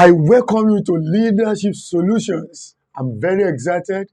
I welcome you to Leadership Solutions. I'm very excited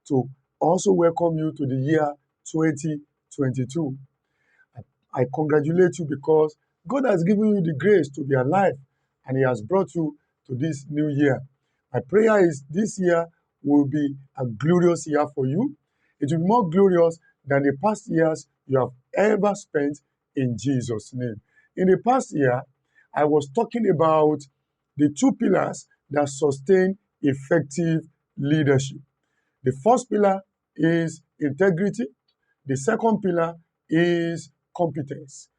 to also welcome you to the year 2022. I congratulate you because God has given you the grace to be alive and He has brought you to this new year. My prayer is this year will be a glorious year for you. It will be more glorious than the past years you have ever spent in Jesus' name. In the past year, I was talking about the two pillars that sustain effective leadership. The first pillar is integrity. The second pillar is competence.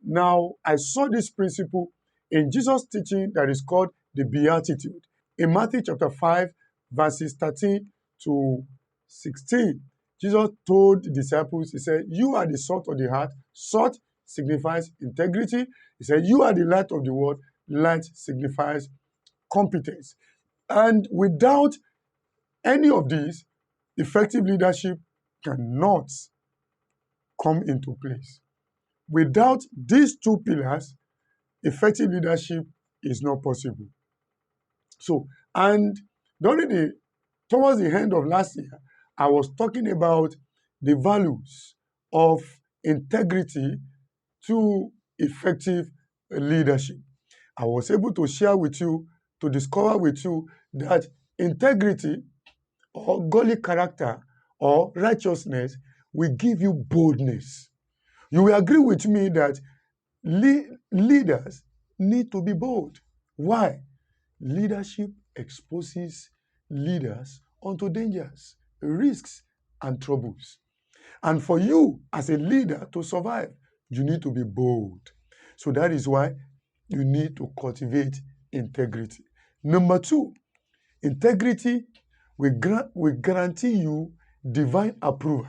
Now, I saw this principle in Jesus' teaching that is called the Beatitude. In Matthew chapter 5, verses 13 to 16, Jesus told the disciples, He said, you are the salt of the earth. Salt signifies integrity. He said, you are the light of the world. Light signifies competence. And without any of these, effective leadership cannot come into place. Without these two pillars, effective leadership is not possible. So, and towards the end of last year, I was talking about the values of integrity to effective leadership. I was able to share with you, to discover with you that integrity or godly character or righteousness will give you boldness. You will agree with me that leaders need to be bold. Why? Leadership exposes leaders onto dangers, risks, and troubles. And for you as a leader to survive, you need to be bold. So that is why you need to cultivate integrity. Number two, integrity will guarantee you divine approval.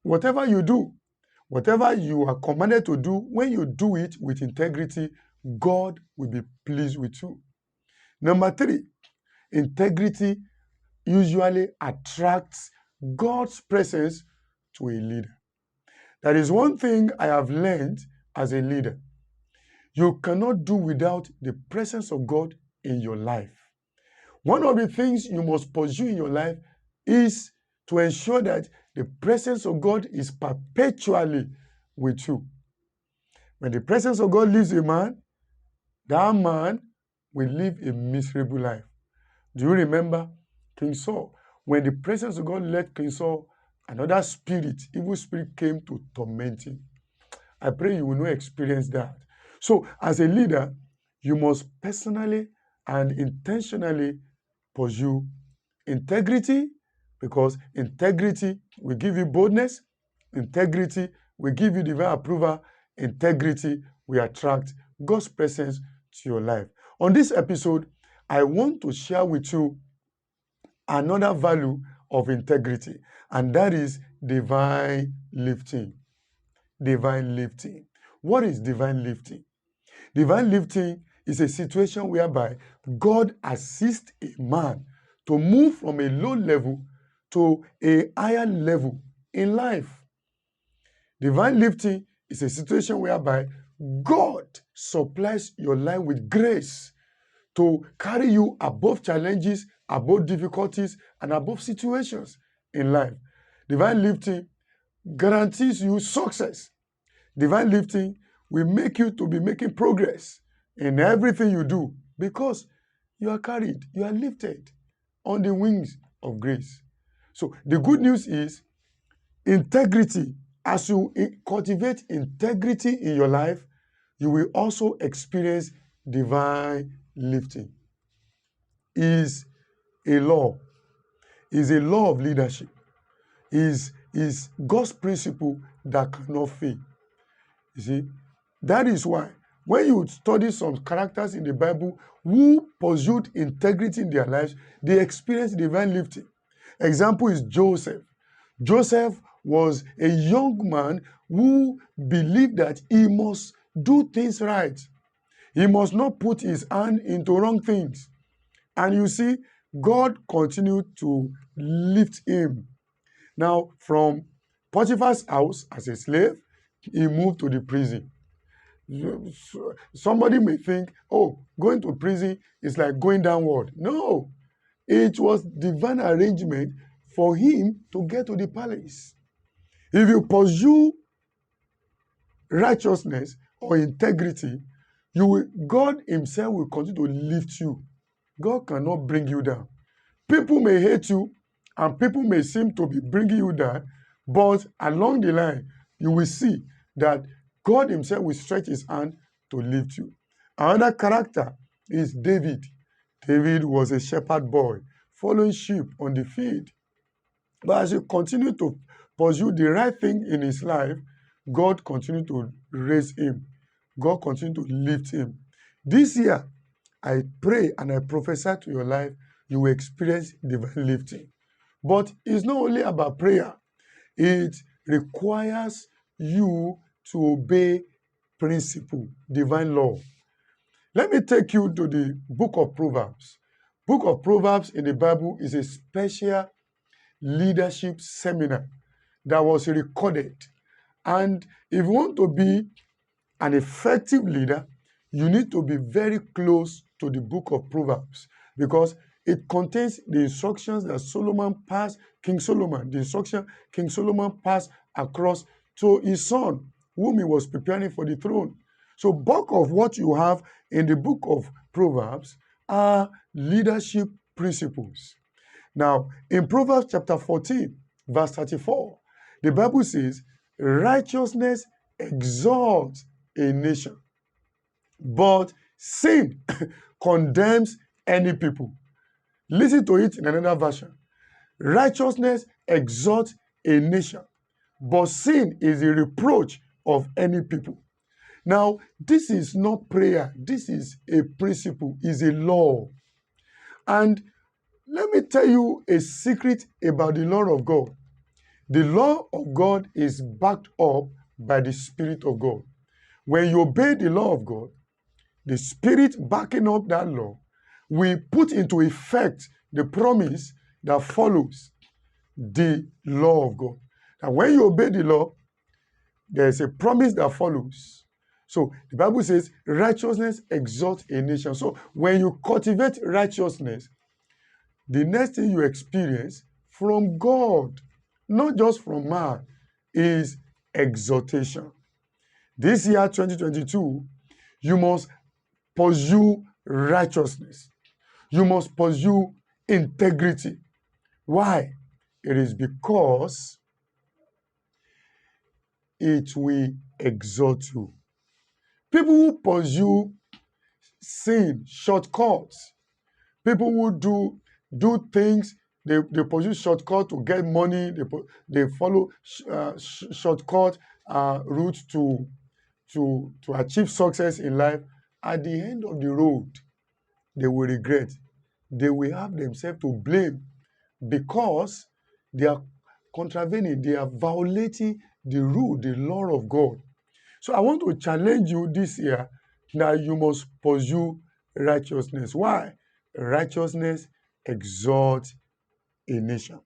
Whatever you do, whatever you are commanded to do, when you do it with integrity, God will be pleased with you. Number three, integrity usually attracts God's presence to a leader. That is one thing I have learned as a leader. You cannot do without the presence of God in your life. One of the things you must pursue in your life is to ensure that the presence of God is perpetually with you. When the presence of God leaves a man, that man will live a miserable life. Do you remember King Saul? When the presence of God left King Saul, another spirit, evil spirit, came to torment him. I pray you will not experience that. So as a leader, you must personally and intentionally pursue integrity, because integrity will give you boldness. Integrity will give you divine approval. Integrity will attract God's presence to your life. On this episode, I want to share with you another value of integrity, and that is divine lifting. Divine lifting. What is divine lifting? Divine lifting is a situation whereby God assists a man to move from a low level to a higher level in life. Divine lifting is a situation whereby God supplies your life with grace to carry you above challenges, above difficulties, and above situations in life. Divine lifting guarantees you success. Divine lifting will make you to be making progress in everything you do because you are carried, you are lifted on the wings of grace. So the good news is integrity. As you cultivate integrity in your life, you will also experience divine lifting. Is a law of leadership. Is God's principle that cannot fail. You see, that is why when you study some characters in the Bible who pursued integrity in their lives, they experienced divine lifting. Example is Joseph. Joseph was a young man who believed that he must do things right. He must not put his hand into wrong things. And you see, God continued to lift him. Now, from Potiphar's house as a slave, he moved to the prison. Somebody may think, oh, going to prison is like going downward. No, it was divine arrangement for him to get to the palace. If you pursue righteousness or integrity, God himself will continue to lift you. God cannot bring you down. People may hate you and people may seem to be bringing you down, but along the line, you will see that God himself will stretch his hand to lift you. Another character is David. David was a shepherd boy following sheep on the field. But as he continued to pursue the right thing in his life, God continued to raise him. God continued to lift him. This year, I pray and I prophesy to your life, you will experience divine lifting. But it's not only about prayer. It requires you to obey principle, divine law. Let me take you to the book of Proverbs. Book of Proverbs in the Bible is a special leadership seminar that was recorded. And if you want to be an effective leader, you need to be very close to the book of Proverbs because it contains the instructions that Solomon passed, King Solomon, the instruction King Solomon passed across to his son, whom he was preparing for the throne. So bulk of what you have in the book of Proverbs are leadership principles. Now, in Proverbs chapter 14, verse 34, the Bible says, righteousness exalts a nation, but sin condemns any people. Listen to it in another version. Righteousness exalts a nation, but sin is a reproach of any people. Now, this is not prayer. This is a principle, is a law. And let me tell you a secret about the law of God. The law of God is backed up by the Spirit of God. When you obey the law of God, the Spirit backing up that law will put into effect the promise that follows the law of God. And when you obey the law, there's a promise that follows. So the Bible says righteousness exalts a nation. So when you cultivate righteousness, the next thing you experience from God, not just from man, is exaltation. This year, 2022, you must pursue righteousness. You must pursue integrity. Why? It is because it will exalt you. People who pursue sin, shortcuts, people who do things, they pursue shortcut to get money, they follow shortcut routes to achieve success in life. At the end of the road, they will regret. They will have themselves to blame because they are contravening, they are violating the rule, the law of God. So I want to challenge you this year that you must pursue righteousness. Why? Righteousness exalts a nation.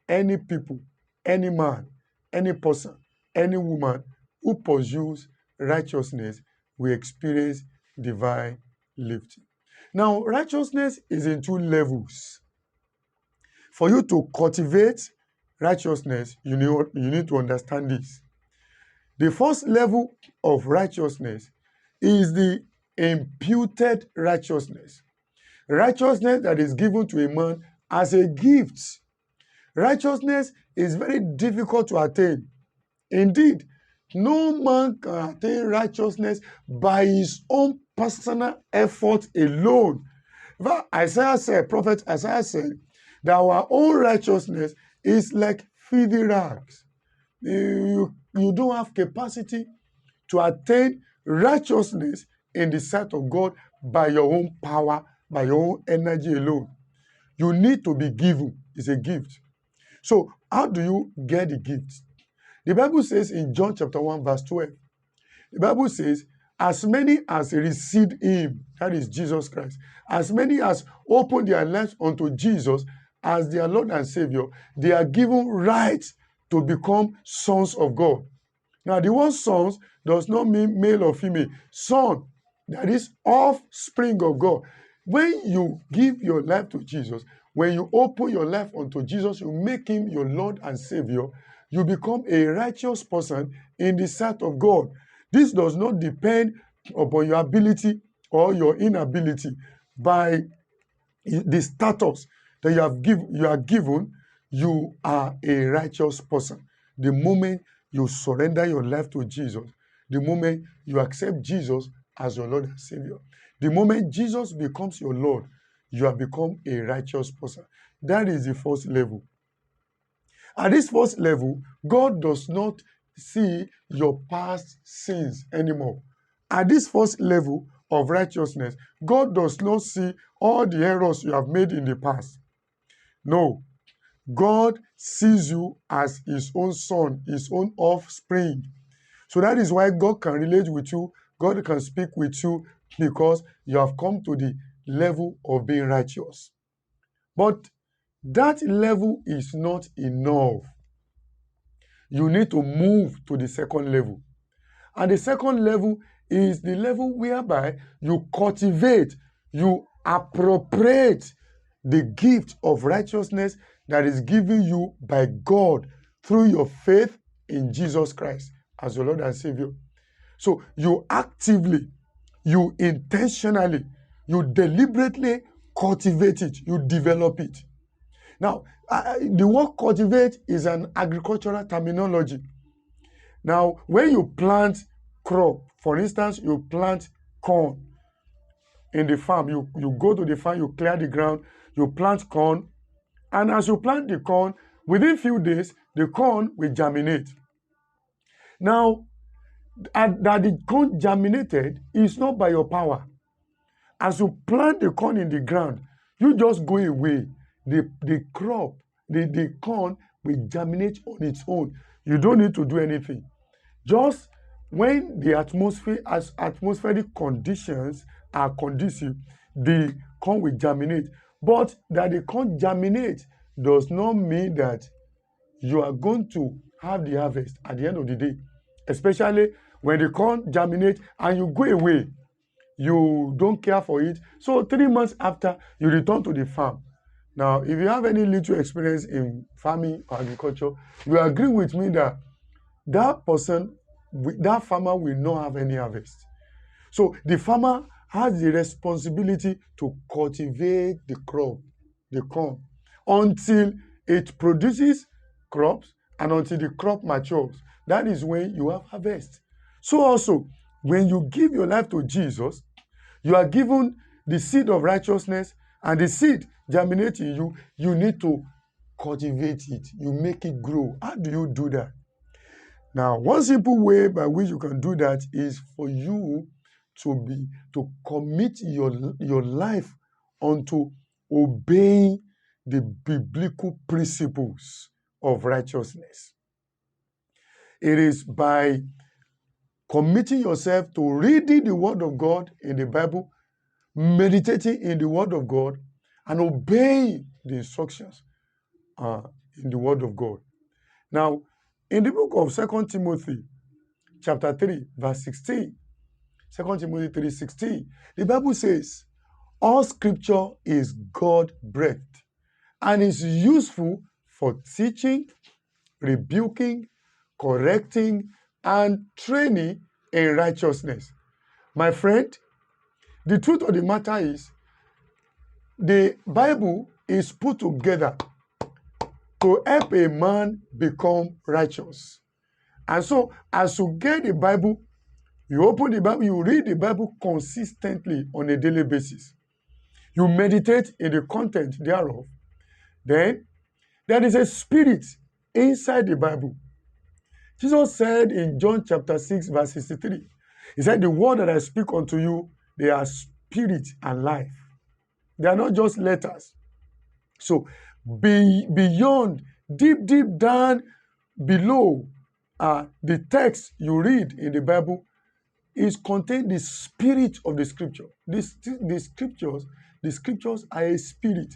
Any people, any man, any person, any woman who pursues righteousness will experience divine lifting. Now, righteousness is in two levels. For you to cultivate righteousness, you need to understand this. The first level of righteousness is the imputed righteousness. Righteousness that is given to a man as a gift. Righteousness is very difficult to attain. Indeed, no man can attain righteousness by his own personal effort alone. But Prophet Isaiah said, that our own righteousness is like filthy rags. You don't have capacity to attain righteousness in the sight of God by your own power, by your own energy alone. You need to be given. It's a gift. So how do you get the gift? The Bible says in John chapter 1 verse 12, the Bible says, as many as received him, that is Jesus Christ, as many as opened their lives unto Jesus as their Lord and Savior, they are given right to become sons of God. Now, the word sons does not mean male or female. Son, that is offspring of God. When you give your life to Jesus, when you open your life unto Jesus, you make him your Lord and Savior, you become a righteous person in the sight of God. This does not depend upon your ability or your inability. By the status that you are given, you are a righteous person. The moment you surrender your life to Jesus, the moment you accept Jesus as your Lord and Savior, the moment Jesus becomes your Lord, you have become a righteous person. That is the first level. At this first level, God does not see your past sins anymore. At this first level of righteousness, God does not see all the errors you have made in the past. No, God sees you as his own son, his own offspring. So that is why God can relate with you, God can speak with you, because you have come to the level of being righteous. But that level is not enough. You need to move to the second level. And the second level is the level whereby you cultivate, you appropriate the gift of righteousness that is given you by God through your faith in Jesus Christ as your Lord and Savior. So you actively, you intentionally, you deliberately cultivate it, you develop it. Now, the word cultivate is an agricultural terminology. Now, when you plant crop, for instance, you plant corn in the farm, you go to the farm, you clear the ground, you plant corn, and as you plant the corn, within few days, the corn will germinate. Now, that the corn germinated is not by your power. As you plant the corn in the ground, you just go away. The crop, the corn will germinate on its own. You don't need to do anything. Just when the atmospheric conditions are conducive, the corn will germinate. But that the corn germinate does not mean that you are going to have the harvest at the end of the day. Especially when the corn germinates and you go away, you don't care for it. So 3 months after, you return to the farm. Now, if you have any little experience in farming or agriculture, you agree with me that that farmer will not have any harvest. So the farmer has the responsibility to cultivate the crop, the corn, until it produces crops and until the crop matures. That is when you have harvest. So also, when you give your life to Jesus, you are given the seed of righteousness, and the seed germinates in you. You need to cultivate it. You make it grow. How do you do that? Now, one simple way by which you can do that is for you to commit your life unto obeying the biblical principles of righteousness. It is by committing yourself to reading the Word of God in the Bible, meditating in the Word of God, and obeying the instructions in the Word of God. Now, in the book of 2 Timothy, chapter 3, verse 16, 2 Timothy 3:16, the Bible says, all scripture is God-breathed and is useful for teaching, rebuking, correcting, and training in righteousness. My friend, the truth of the matter is, the Bible is put together to help a man become righteous. And so, as you get the Bible, you open the Bible, you read the Bible consistently on a daily basis. You meditate in the content thereof. Then, there is a spirit inside the Bible. Jesus said in John chapter 6, verse 63, he said, the word that I speak unto you, they are spirit and life. They are not just letters. So, beyond, deep down below the text you read in the Bible is contained the spirit of the scripture. The scriptures are a spirit.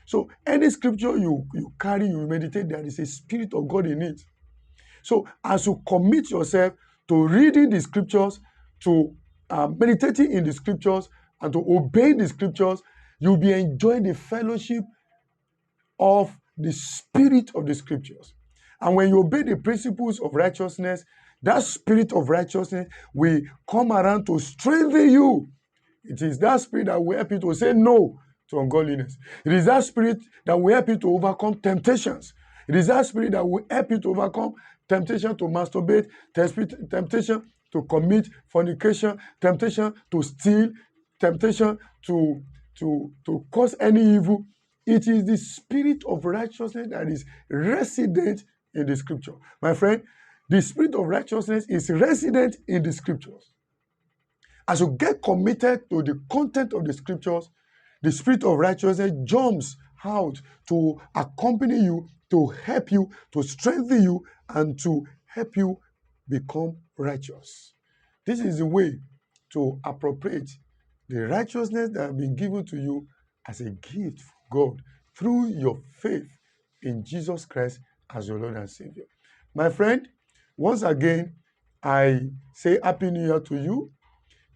So any scripture you carry, you meditate, there is a spirit of God in it. So as you commit yourself to reading the scriptures, to meditating in the scriptures, and to obeying the scriptures, you'll be enjoying the fellowship of the spirit of the scriptures. And when you obey the principles of righteousness, that spirit of righteousness will come around to strengthen you. It is that spirit that will help you to say no to ungodliness. It is that spirit that will help you to overcome temptations. It is that spirit that will help you to overcome temptation to masturbate, temptation to commit fornication, temptation to steal, temptation to cause any evil. It is the spirit of righteousness that is resident in the scripture. My friend, the spirit of righteousness is resident in the scriptures. As you get committed to the content of the scriptures, the spirit of righteousness jumps out to accompany you, to help you, to strengthen you, and to help you become righteous. This is the way to appropriate the righteousness that has been given to you as a gift from God through your faith in Jesus Christ as your Lord and Savior. My friend, once again, I say Happy New Year to you.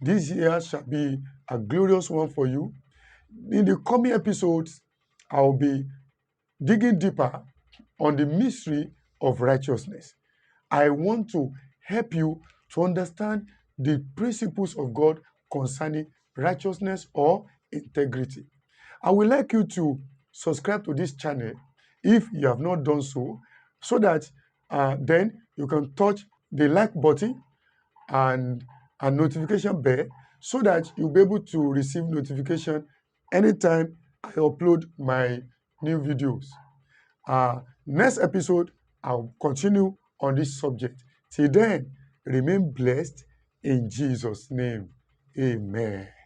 This year shall be a glorious one for you. In the coming episodes, I'll be digging deeper on the mystery of righteousness. I want to help you to understand the principles of God concerning righteousness or integrity. I would like you to subscribe to this channel if you have not done so that then you can touch the like button and a notification bell so that you'll be able to receive notification anytime I upload my new videos. Next episode, I'll continue on this subject. Till then, remain blessed in Jesus' name. Amen.